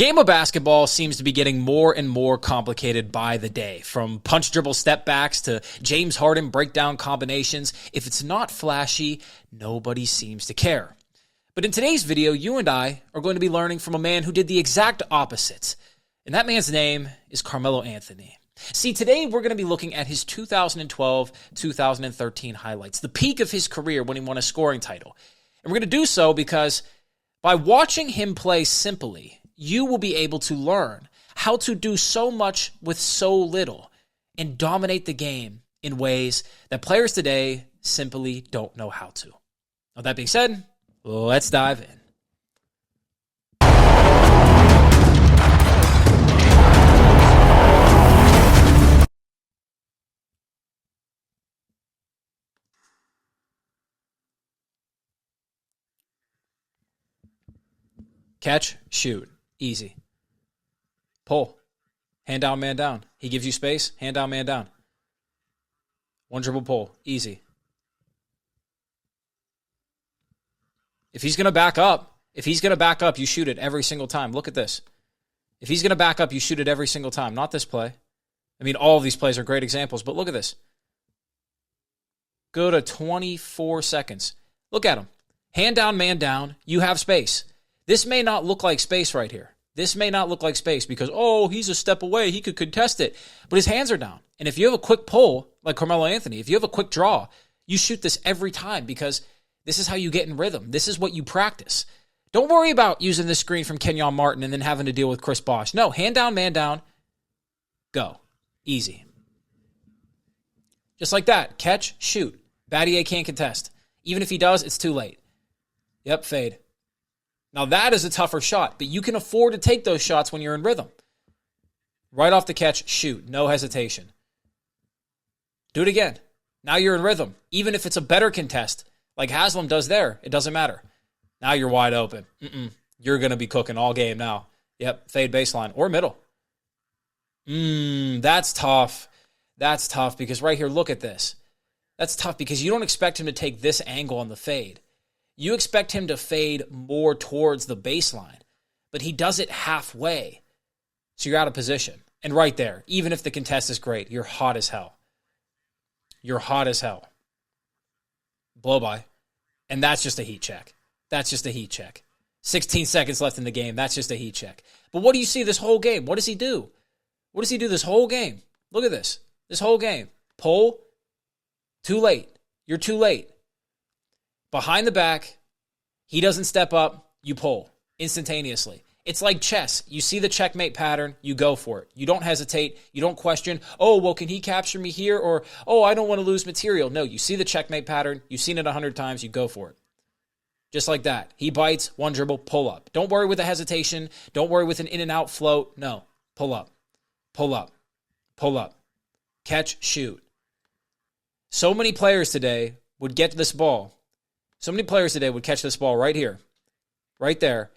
Game of basketball seems to be getting more and more complicated by the day. From punch dribble step backs to James Harden breakdown combinations, if it's not flashy, nobody seems to care. But in today's video, you and I are going to be learning from a man who did the exact opposite. And that man's name is Carmelo Anthony. See, today we're going to be looking at his 2012-2013 highlights, the peak of his career when he won a scoring title. And we're going to do so because by watching him play simply, you will be able to learn how to do so much with so little and dominate the game in ways that players today simply don't know how to. Now, that being said, let's dive in. Catch, shoot, easy. Pull, hand down, man down. He gives you space, hand down, man down. One dribble pull, easy. If he's going to back up, you shoot it every single time. Look at this. If he's going to back up, you shoot it every single time. Not this play. I mean, all of these plays are great examples, but look at this. Go to 24 seconds. Look at him. Hand down, man down. You have space. This may not look like space right here. This may not look like space because, oh, he's a step away. He could contest it. But his hands are down. And if you have a quick pull, like Carmelo Anthony, if you have a quick draw, you shoot this every time because this is how you get in rhythm. This is what you practice. Don't worry about using this screen from Kenyon Martin and then having to deal with Chris Bosh. No, hand down, man down, go. Easy. Just like that. Catch, shoot. Battier can't contest. Even if he does, it's too late. Yep, fade. Now that is a tougher shot, but you can afford to take those shots when you're in rhythm. Right off the catch, shoot. No hesitation. Do it again. Now you're in rhythm. Even if it's a better contest, like Haslam does there, it doesn't matter. Now you're wide open. You're going to be cooking all game now. Yep, fade baseline or middle. That's tough. That's tough because right here, look at this. That's tough because you don't expect him to take this angle on the fade. You expect him to fade more towards the baseline, but he does it halfway. So you're out of position. And right there, even if the contest is great, you're hot as hell. You're hot as hell. Blow by. And that's just a heat check. That's just a heat check. 16 seconds left in the game. That's just a heat check. But what do you see this whole game? What does he do? What does he do this whole game? Look at this. This whole game. Pull. Too late. You're too late. Behind the back, he doesn't step up, you pull instantaneously. It's like chess. You see the checkmate pattern, you go for it. You don't hesitate. You don't question, oh, well, can he capture me here? Or, oh, I don't want to lose material. No, you see the checkmate pattern. You've seen it 100 times. You go for it. Just like that. He bites, one dribble, pull up. Don't worry with a hesitation. Don't worry with an in and out float. No, pull up, pull up, pull up. Catch, shoot. So many players today would get this ball. So many players today would catch this ball right here, right there,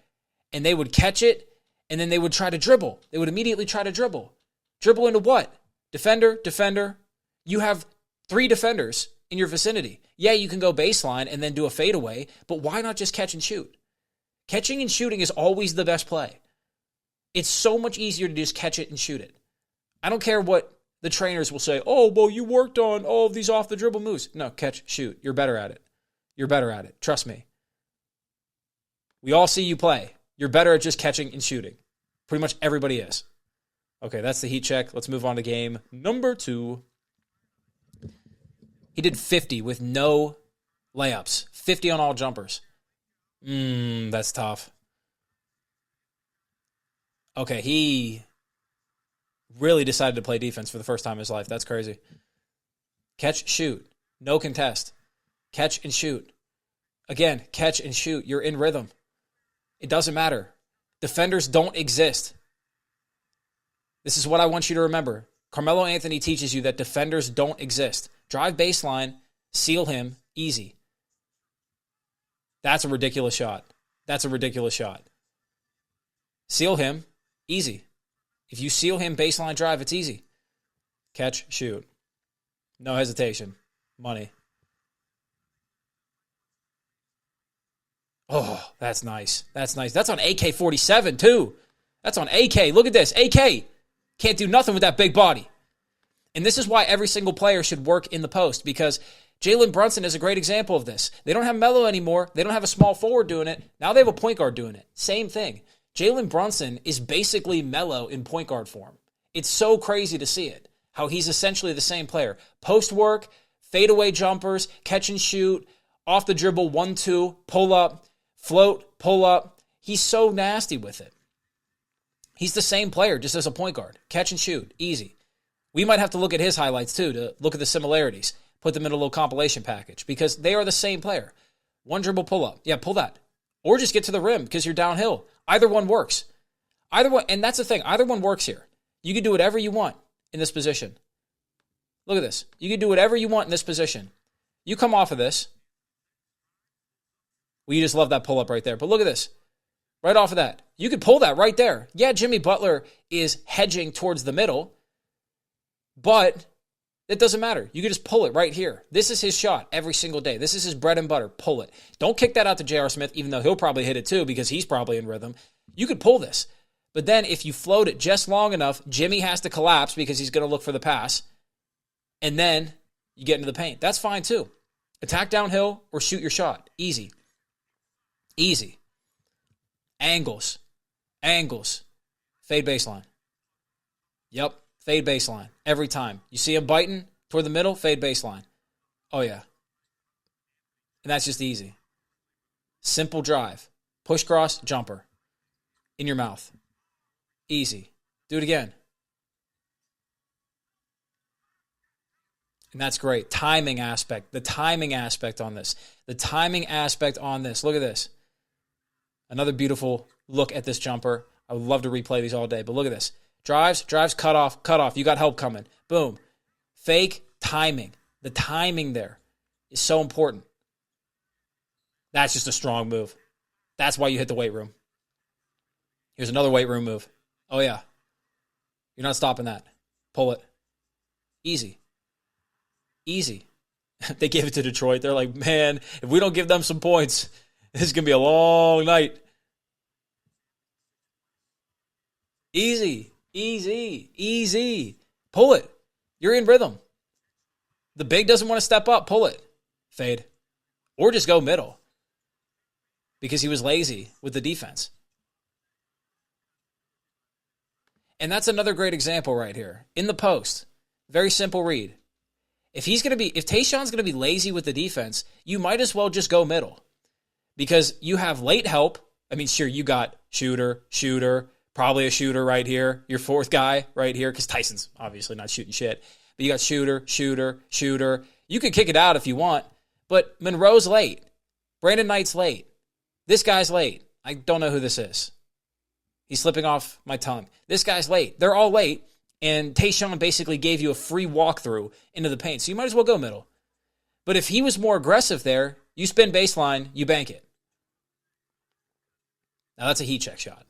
and they would catch it, and then they would try to dribble. They would immediately try to dribble. Dribble into what? Defender, defender. You have 3 defenders in your vicinity. Yeah, you can go baseline and then do a fadeaway, but why not just catch and shoot? Catching and shooting is always the best play. It's so much easier to just catch it and shoot it. I don't care what the trainers will say, oh, well, you worked on all of these off-the-dribble moves. No, catch, shoot. You're better at it. You're better at it. Trust me. We all see you play. You're better at just catching and shooting. Pretty much everybody is. Okay, that's the heat check. Let's move on to game number 2. He did 50 with no layups. 50 on all jumpers. That's tough. Okay, he really decided to play defense for the first time in his life. That's crazy. Catch, shoot. No contest. Catch and shoot. Again, catch and shoot. You're in rhythm. It doesn't matter. Defenders don't exist. This is what I want you to remember. Carmelo Anthony teaches you that defenders don't exist. Drive baseline, seal him, easy. That's a ridiculous shot. That's a ridiculous shot. Seal him, easy. If you seal him baseline drive, it's easy. Catch, shoot. No hesitation. Money. Oh, that's nice. That's nice. That's on AK-47 too. That's on AK. Look at this. AK can't do nothing with that big body. And this is why every single player should work in the post, because Jalen Brunson is a great example of this. They don't have Melo anymore. They don't have a small forward doing it. Now they have a point guard doing it. Same thing. Jalen Brunson is basically Melo in point guard form. It's so crazy to see it, how he's essentially the same player. Post work, fadeaway jumpers, catch and shoot, off the dribble, 1-2, pull up, float, pull up. He's so nasty with it. He's the same player, just as a point guard. Catch and shoot, easy. We might have to look at his highlights too to look at the similarities. Put them in a little compilation package because they are the same player. One dribble pull up. Yeah, pull that. Or just get to the rim because you're downhill. Either one works. Either one, and that's the thing. Either one works here. You can do whatever you want in this position. Look at this. You can do whatever you want in this position. You come off of this. Well, you just love that pull up right there. But look at this. Right off of that. You could pull that right there. Yeah, Jimmy Butler is hedging towards the middle, but it doesn't matter. You can just pull it right here. This is his shot every single day. This is his bread and butter. Pull it. Don't kick that out to J.R. Smith, even though he'll probably hit it too because he's probably in rhythm. You could pull this. But then if you float it just long enough, Jimmy has to collapse because he's going to look for the pass. And then you get into the paint. That's fine too. Attack downhill or shoot your shot. Easy. Easy. Angles. Fade baseline. Yep. Fade baseline. Every time. You see him biting toward the middle, fade baseline. Oh, yeah. And that's just easy. Simple drive. Push cross, jumper. In your mouth. Easy. Do it again. And that's great. Timing aspect. The timing aspect on this. Look at this. Another beautiful look at this jumper. I would love to replay these all day, but look at this. Drives, cut off. You got help coming. Boom. Fake, timing. The timing there is so important. That's just a strong move. That's why you hit the weight room. Here's another weight room move. Oh, yeah. You're not stopping that. Pull it. Easy. They gave it to Detroit. They're like, man, if we don't give them some points, this is going to be a long night. Easy. Pull it. You're in rhythm. The big doesn't want to step up. Pull it. Fade. Or just go middle. Because he was lazy with the defense. And that's another great example right here. In the post. Very simple read. If Tayshaun's going to be lazy with the defense, you might as well just go middle. Because you have late help. I mean, sure, you got shooter, probably a shooter right here. Your fourth guy right here, because Tyson's obviously not shooting shit. But you got shooter. You could kick it out if you want. But Monroe's late. Brandon Knight's late. This guy's late. I don't know who this is. He's slipping off my tongue. This guy's late. They're all late. And Tayshaun basically gave you a free walkthrough into the paint. So you might as well go middle. But if he was more aggressive there, you spin baseline, you bank it. Now that's a heat check shot.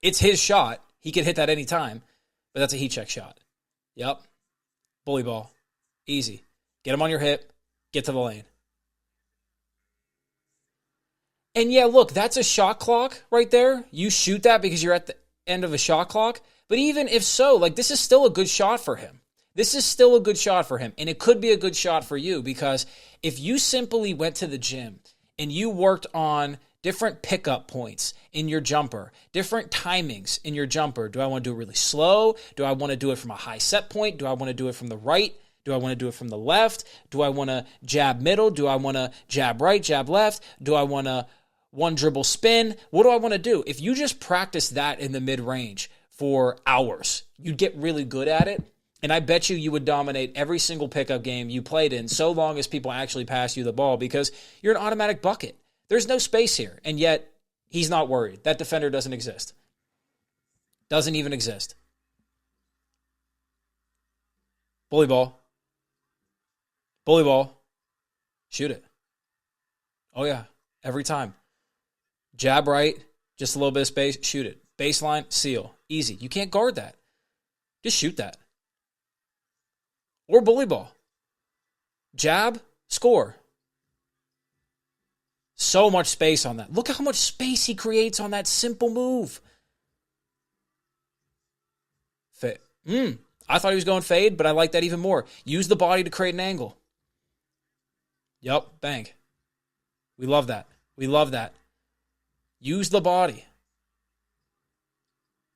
It's his shot. He could hit that any time, but that's a heat check shot. Yep. Bully ball. Easy. Get him on your hip. Get to the lane. And yeah, look, that's a shot clock right there. You shoot that because you're at the end of a shot clock. But even if so, this is still a good shot for him. And it could be a good shot for you because if you simply went to the gym and you worked on different pickup points in your jumper, different timings in your jumper. Do I want to do it really slow? Do I want to do it from a high set point? Do I want to do it from the right? Do I want to do it from the left? Do I want to jab middle? Do I want to jab right, jab left? Do I want to one dribble spin? What do I want to do? If you just practice that in the mid-range for hours, you'd get really good at it. And I bet you would dominate every single pickup game you played in so long as people actually pass you the ball because you're an automatic bucket. There's no space here, and yet he's not worried. That defender doesn't exist. Doesn't even exist. Bully ball. Shoot it. Oh, yeah. Every time. Jab right, just a little bit of space, shoot it. Baseline, seal. Easy. You can't guard that. Just shoot that. Or bully ball. Jab, score. So much space on that. Look how much space he creates on that simple move. I thought he was going fade, but I like that even more. Use the body to create an angle. Yup, bang. We love that. We love that. Use the body.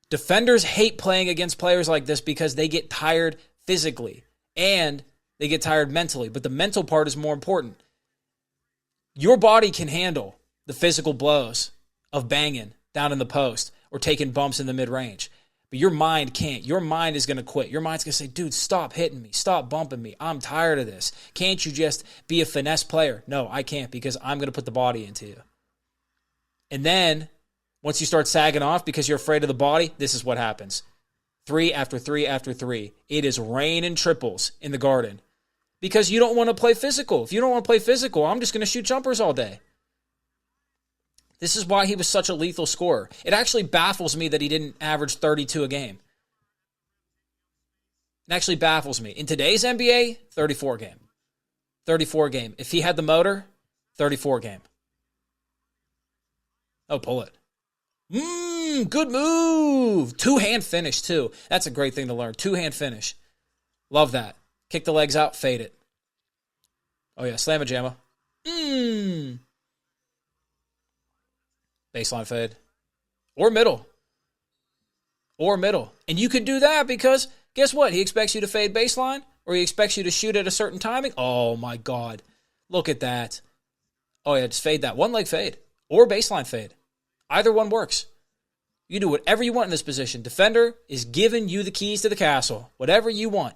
Defenders hate playing against players like this because they get tired physically and they get tired mentally. But the mental part is more important. Your body can handle the physical blows of banging down in the post or taking bumps in the mid-range. But your mind can't. Your mind is going to quit. Your mind's going to say, dude, stop hitting me. Stop bumping me. I'm tired of this. Can't you just be a finesse player? No, I can't because I'm going to put the body into you. And then once you start sagging off because you're afraid of the body, this is what happens. 3 after 3 after 3. It is rain and triples in the Garden because you don't want to play physical. If you don't want to play physical, I'm just going to shoot jumpers all day. This is why he was such a lethal scorer. It actually baffles me that he didn't average 32 a game. It actually baffles me. In today's NBA, 34 game. 34 game. If he had the motor, 34 game. Oh, pull it. Good move. Two-hand finish, too. That's a great thing to learn. Two-hand finish. Love that. Kick the legs out, fade it. Oh, yeah, slam a jammer. Baseline fade. Or middle. Or middle. And you can do that because, guess what? He expects you to fade baseline or he expects you to shoot at a certain timing. Oh, my God. Look at that. Oh, yeah, just fade that. One leg fade or baseline fade. Either one works. You do whatever you want in this position. Defender is giving you the keys to the castle. Whatever you want.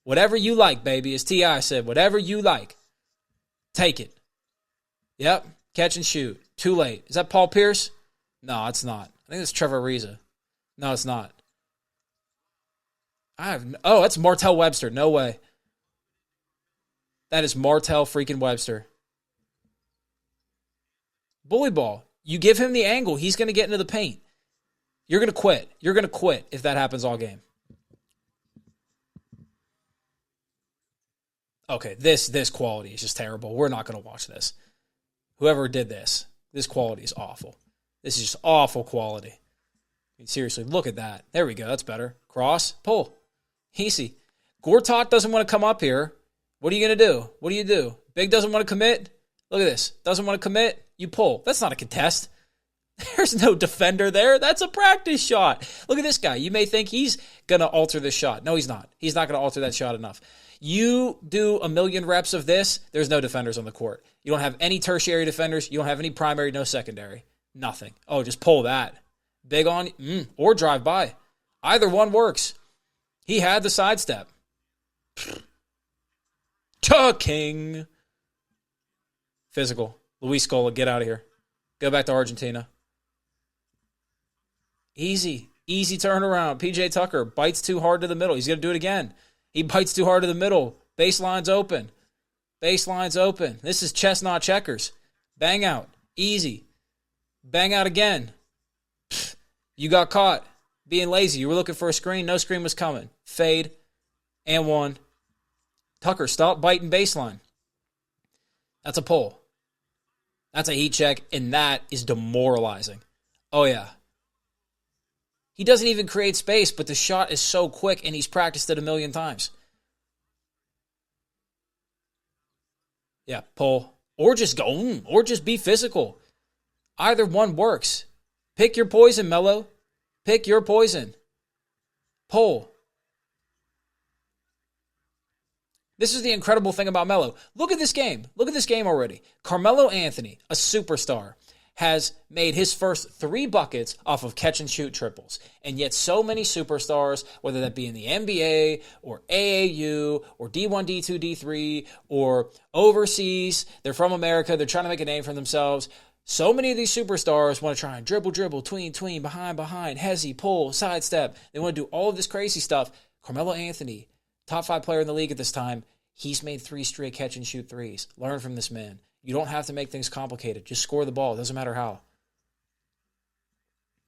Whatever you like, baby. As T.I. said, whatever you like. Take it. Yep. Catch and shoot. Too late. Is that Paul Pierce? No, it's not. I think it's Trevor Ariza. No, it's not. That's Martell Webster. No way. That is Martell freaking Webster. Bully ball. You give him the angle, he's going to get into the paint. You're going to quit. You're going to quit if that happens all game. Okay, this quality is just terrible. We're not going to watch this. Whoever did this quality is awful. This is just awful quality. I mean, seriously, look at that. There we go. That's better. Cross, pull. Easy. Gortat doesn't want to come up here. What are you going to do? What do you do? Big doesn't want to commit. Look at this. Doesn't want to commit. You pull. That's not a contest. There's no defender there. That's a practice shot. Look at this guy. You may think he's going to alter this shot. No, he's not. He's not going to alter that shot enough. You do a million reps of this, there's no defenders on the court. You don't have any tertiary defenders. You don't have any primary, no secondary. Nothing. Oh, just pull that. Big on, or drive by. Either one works. He had the sidestep. King. Physical. Luis Scola, get out of here. Go back to Argentina. Easy. Easy turnaround. PJ Tucker bites too hard to the middle. He's going to do it again. He bites too hard to the middle. Baseline's open. Baseline's open. This is chestnut checkers. Bang out. Easy. Bang out again. You got caught being lazy. You were looking for a screen. No screen was coming. Fade. And one. Tucker, stop biting baseline. That's a pull. That's a heat check, and that is demoralizing. Oh, yeah. He doesn't even create space, but the shot is so quick, and he's practiced it a million times. Yeah, pull. Or just go, or just be physical. Either one works. Pick your poison, Melo. Pick your poison. Pull. This is the incredible thing about Melo. Look at this game. Look at this game already. Carmelo Anthony, a superstar, has made his first 3 buckets off of catch-and-shoot triples. And yet so many superstars, whether that be in the NBA or AAU or D1, D2, D3 or overseas, they're from America, they're trying to make a name for themselves. So many of these superstars want to try and dribble, tween, behind, hezzy, pull, sidestep. They want to do all of this crazy stuff. Carmelo Anthony, top 5 player in the league at this time, he's made 3 straight catch-and-shoot threes. Learn from this man. You don't have to make things complicated. Just score the ball. It doesn't matter how.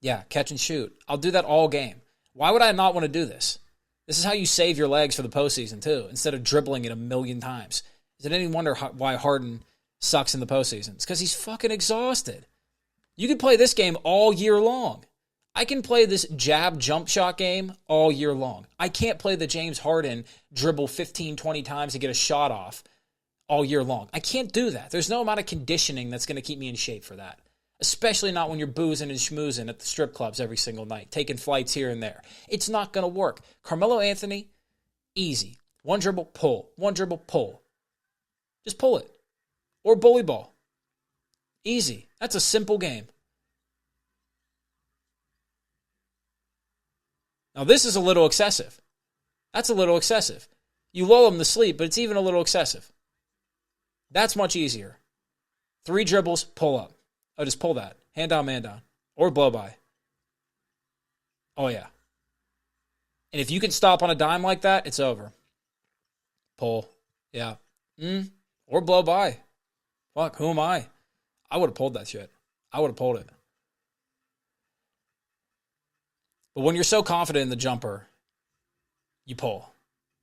Yeah, catch and shoot. I'll do that all game. Why would I not want to do this? This is how you save your legs for the postseason, too, instead of dribbling it a million times. Is it any wonder why Harden sucks in the postseason? It's because he's fucking exhausted. You could play this game all year long. I can play this jab jump shot game all year long. I can't play the James Harden dribble 15, 20 times to get a shot off all year long. I can't do that. There's no amount of conditioning that's going to keep me in shape for that. Especially not when you're boozing and schmoozing at the strip clubs every single night, taking flights here and there. It's not going to work. Carmelo Anthony, easy. One dribble, pull. One dribble, pull. Just pull it. Or bully ball. Easy. That's a simple game. Now, this is a little excessive. That's a little excessive. You lull them to sleep, but it's even a little excessive. That's much easier. 3 dribbles, pull up. Oh, just pull that. Hand down, man down. Or blow by. Oh, yeah. And if you can stop on a dime like that, it's over. Pull. Yeah. Or blow by. Fuck, who am I? I would have pulled that shit. I would have pulled it. But when you're so confident in the jumper, you pull.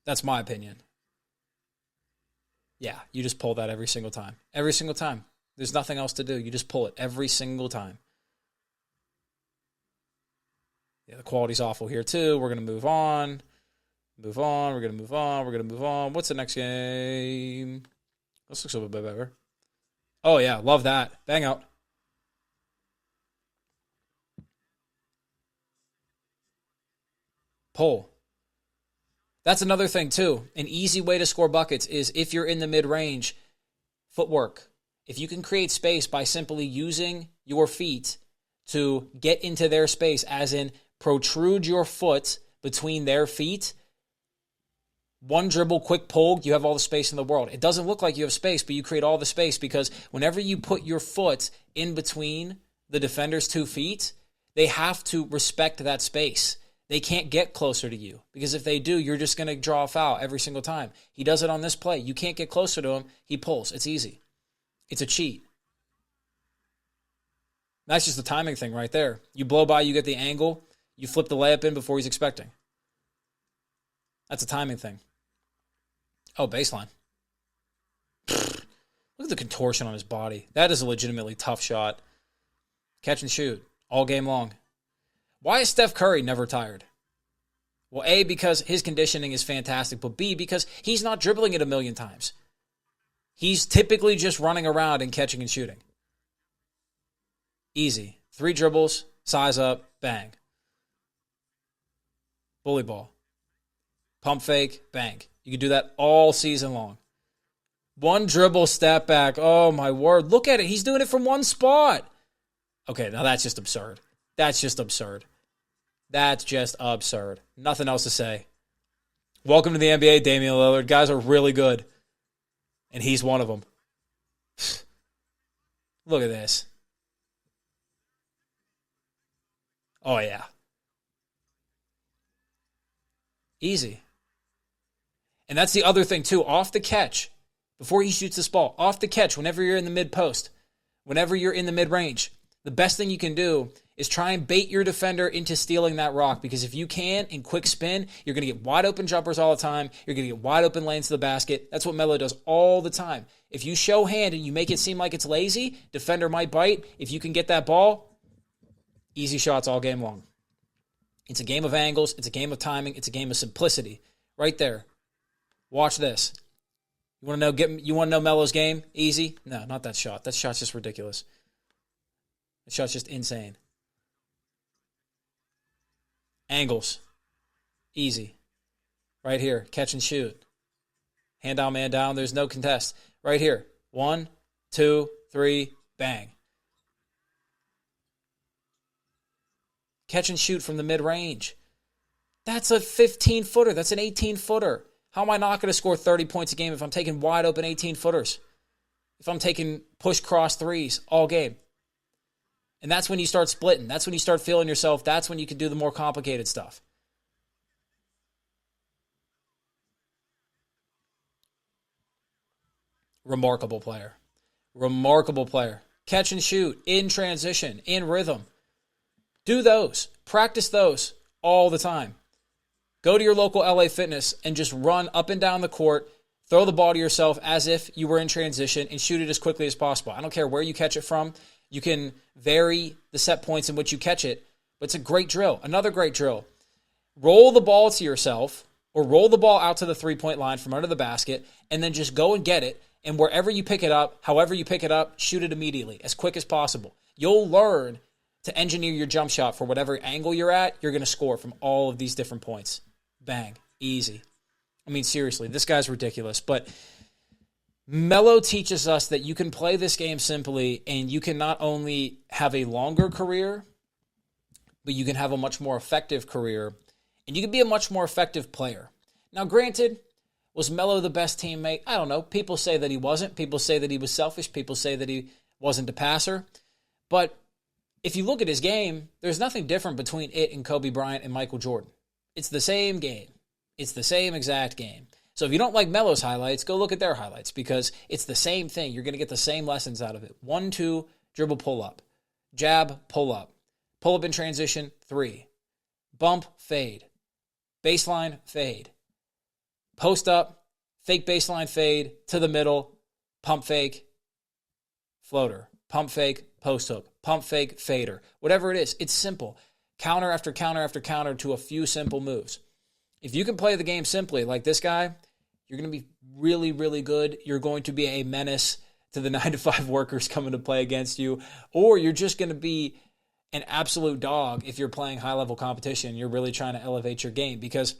That's my opinion. Yeah, you just pull that every single time. Every single time. There's nothing else to do. You just pull it every single time. Yeah, the quality's awful here too. We're going to move on. Move on. We're going to move on. We're going to move on. What's the next game? This looks a little bit better. Oh, yeah. Love that. Bang out. Pull. That's another thing too. An easy way to score buckets is if you're in the mid-range, footwork. If you can create space by simply using your feet to get into their space, as in protrude your foot between their feet, one dribble, quick pull, you have all the space in the world. It doesn't look like you have space, but you create all the space because whenever you put your foot in between the defender's 2 feet, they have to respect that space. They can't get closer to you because if they do, you're just going to draw a foul every single time. He does it on this play. You can't get closer to him. He pulls. It's easy. It's a cheat. That's just the timing thing right there. You blow by, you get the angle, you flip the layup in before he's expecting. That's a timing thing. Oh, baseline. Look at the contortion on his body. That is a legitimately tough shot. Catch and shoot all game long. Why is Steph Curry never tired? Well, A, because his conditioning is fantastic, but B, because he's not dribbling it a million times. He's typically just running around and catching and shooting. Easy. 3 dribbles, size up, bang. Bully ball. Pump fake, bang. You can do that all season long. 1 dribble, step back. Oh, my word. Look at it. He's doing it from one spot. Okay, now that's just absurd. That's just absurd. That's just absurd. Nothing else to say. Welcome to the NBA, Damian Lillard. Guys are really good. And he's one of them. Look at this. Oh, yeah. Easy. And that's the other thing, too. Off the catch, before he shoots this ball, off the catch, whenever you're in the mid-post, whenever you're in the mid-range, the best thing you can do is try and bait your defender into stealing that rock, because if you can, in quick spin, you're going to get wide open jumpers all the time. You're going to get wide open lanes to the basket. That's what Melo does all the time. If you show hand and you make it seem like it's lazy, defender might bite. If you can get that ball, easy shots all game long. It's a game of angles. It's a game of timing. It's a game of simplicity. Right there. Watch this. You want to know Melo's game? Easy? No, not that shot. That shot's just ridiculous. That shot's just insane. Angles. Easy. Right here. Catch and shoot. Hand down, man down. There's no contest. Right here. 1, 2, 3, bang. Catch and shoot from the mid-range. That's a 15-footer. That's an 18-footer. How am I not going to score 30 points a game if I'm taking wide open 18-footers? If I'm taking push-cross threes all game? And that's when you start splitting. That's when you start feeling yourself. That's when you can do the more complicated stuff. Remarkable player. Remarkable player. Catch and shoot, in transition, in rhythm. Do those. Practice those all the time. Go to your local LA Fitness and just run up and down the court, throw the ball to yourself as if you were in transition, and shoot it as quickly as possible. I don't care where you catch it from. You can vary the set points in which you catch it, But it's a great drill. Another great drill. Roll the ball to yourself or roll the ball out to the three-point line from under the basket and then just go and get it. And wherever you pick it up, however you pick it up, shoot it immediately, as quick as possible. You'll learn to engineer your jump shot for whatever angle you're at. You're going to score from all of these different points. Bang. Easy. I mean, seriously, this guy's ridiculous. But Melo teaches us that you can play this game simply and you can not only have a longer career, but you can have a much more effective career and you can be a much more effective player. Now, granted, was Melo the best teammate? I don't know. People say that he wasn't. People say that he was selfish. People say that he wasn't a passer. But if you look at his game, there's nothing different between it and Kobe Bryant and Michael Jordan. It's the same game. It's the same exact game. So if you don't like Melo's highlights, go look at their highlights because it's the same thing. You're going to get the same lessons out of it. 1, 2, dribble, pull up. Jab, pull up. Pull up in transition, 3. Bump, fade. Baseline, fade. Post up, fake baseline fade, to the middle, pump fake, floater. Pump fake, post hook. Pump fake, fader. Whatever it is, it's simple. Counter after counter after counter to a few simple moves. If you can play the game simply like this guy, you're going to be really, really good. You're going to be a menace to the 9-to-5 workers coming to play against you, or you're just going to be an absolute dog if you're playing high-level competition. You're really trying to elevate your game because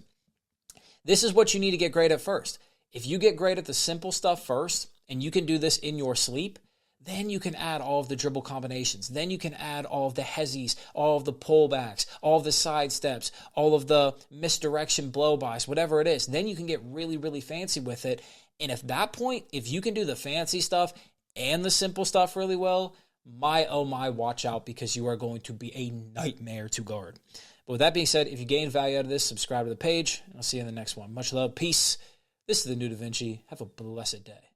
this is what you need to get great at first. If you get great at the simple stuff first, and you can do this in your sleep, then you can add all of the dribble combinations. Then you can add all of the hezzies, all of the pullbacks, all of the side steps, all of the misdirection blow-bys, whatever it is. Then you can get really, really fancy with it. And at that point, if you can do the fancy stuff and the simple stuff really well, my, oh my, watch out because you are going to be a nightmare to guard. But with that being said, if you gained value out of this, subscribe to the page. I'll see you in the next one. Much love. Peace. This is the New Da Vinci. Have a blessed day.